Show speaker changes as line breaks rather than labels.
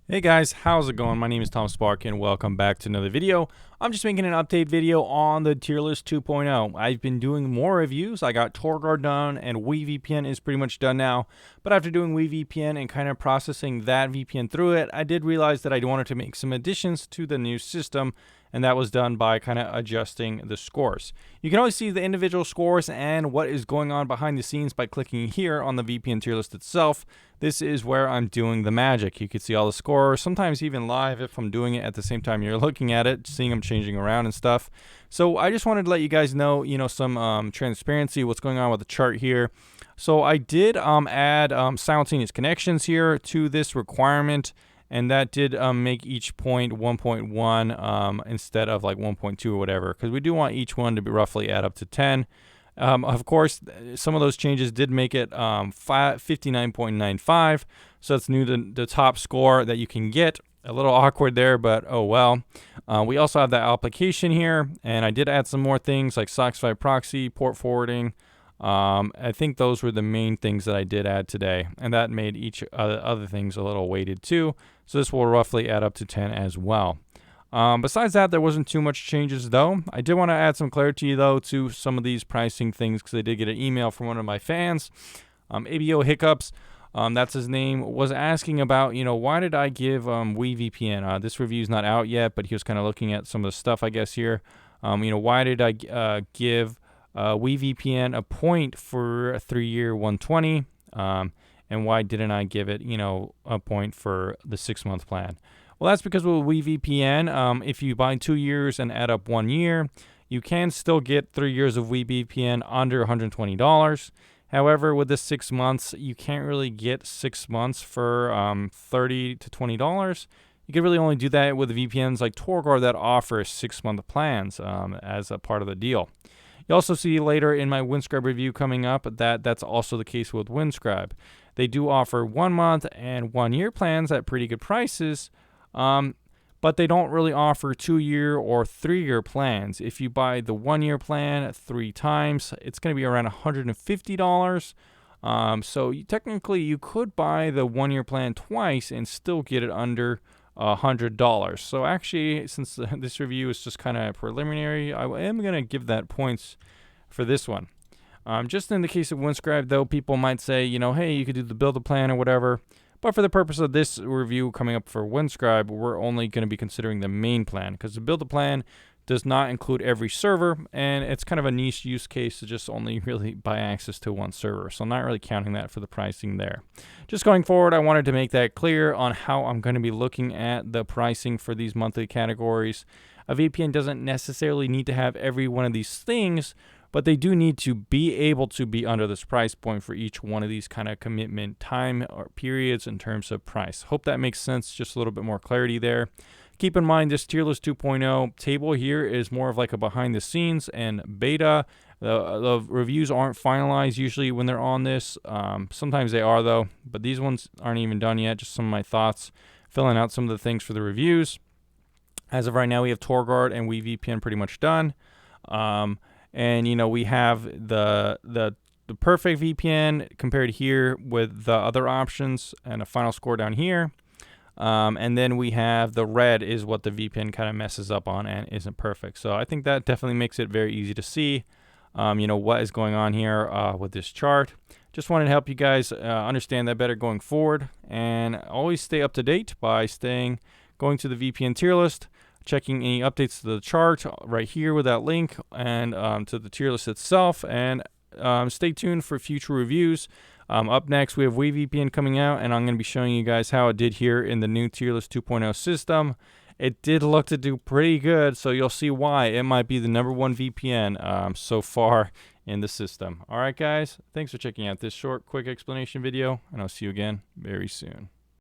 Hey guys, how's it going? My name is Tom Spark and welcome back to another video. I'm just making an update video on the tier list 2.0. I've been doing more reviews. I got TorGuard done and VPN is pretty much done now. But after doing VPN and kind of processing that VPN through it, I did realize that I wanted to make some additions to the new system, and that was done by kind of adjusting the scores. You can always see the individual scores and what is going on behind the scenes by clicking here on the VPN tier list itself. This is where I'm doing the magic. You can see all the scores, sometimes even live if I'm doing it at the same time you're looking at it, seeing them changing around and stuff. So I just wanted to let you guys know, some transparency, what's going on with the chart here. So I did add simultaneous connections here to this requirement, and that did make each point 1.1 instead of like 1.2 or whatever, because we do want each one to be roughly add up to 10. Of course, some of those changes did make it 59.95, so that's new to the top score that you can get. A little awkward there, but oh well. We also have that application here, and I did add some more things like SOX5 proxy, port forwarding. I think those were the main things that I did add today, and that made each other things a little weighted too. So this will roughly add up to 10 as well. Besides that, there wasn't too much changes though. I did want to add some clarity though to some of these pricing things, because I did get an email from one of my fans, ABO Hiccups, that's his name, was asking about, why did I give VPN? This review is not out yet, but he was kind of looking at some of the stuff, I guess, here. Why did I give VPN a point for a 3-year 120, and why didn't I give it, a point for the 6-month plan? Well, that's because with VPN, if you buy 2 years and add up 1 year, you can still get 3 years of VPN under $120. However, with the 6 months, you can't really get 6 months for $30 to $20. You can really only do that with the VPNs like TorGuard that offer 6-month plans as a part of the deal. You also see later in my Windscribe review coming up that that's also the case with Windscribe. They do offer 1 month and 1 year plans at pretty good prices, but they don't really offer 2-year or 3-year plans. If you buy the 1-year plan 3 times, it's going to be around $150. So technically, you could buy the 1-year plan twice and still get it under $100. So actually, since this review is just kind of preliminary, I am going to give that points for this one. Just in the case of Windscribe, though, people might say, hey, you could do the build a plan or whatever. But for the purpose of this review coming up for Windscribe, we're only going to be considering the main plan, because the build a plan does not include every server, and it's kind of a niche use case to just only really buy access to one server. So I'm not really counting that for the pricing there. Just going forward, I wanted to make that clear on how I'm going to be looking at the pricing for these monthly categories. A VPN doesn't necessarily need to have every one of these things, but they do need to be able to be under this price point for each one of these kind of commitment time or periods in terms of price. Hope that makes sense, just a little bit more clarity there. Keep in mind, this tier list 2.0 table here is more of like a behind the scenes and beta. The reviews aren't finalized usually when they're on this. Sometimes they are though, but these ones aren't even done yet. Just some of my thoughts, filling out some of the things for the reviews. As of right now, we have TorGuard and VPN pretty much done. And we have the perfect VPN compared here with the other options, and a final score down here. And then we have the red is what the VPN kind of messes up on and isn't perfect. So I think that definitely makes it very easy to see, what is going on here with this chart. Just wanted to help you guys understand that better going forward, and always stay up to date by going to the VPN tier list, checking any updates to the chart right here with that link, and to the tier list itself, and stay tuned for future reviews. Up next, we have VPN coming out, and I'm going to be showing you guys how it did here in the new tier list 2.0 system. It did look to do pretty good, so you'll see why it might be the #1 VPN so far in the system. All right, guys, thanks for checking out this short, quick explanation video, and I'll see you again very soon.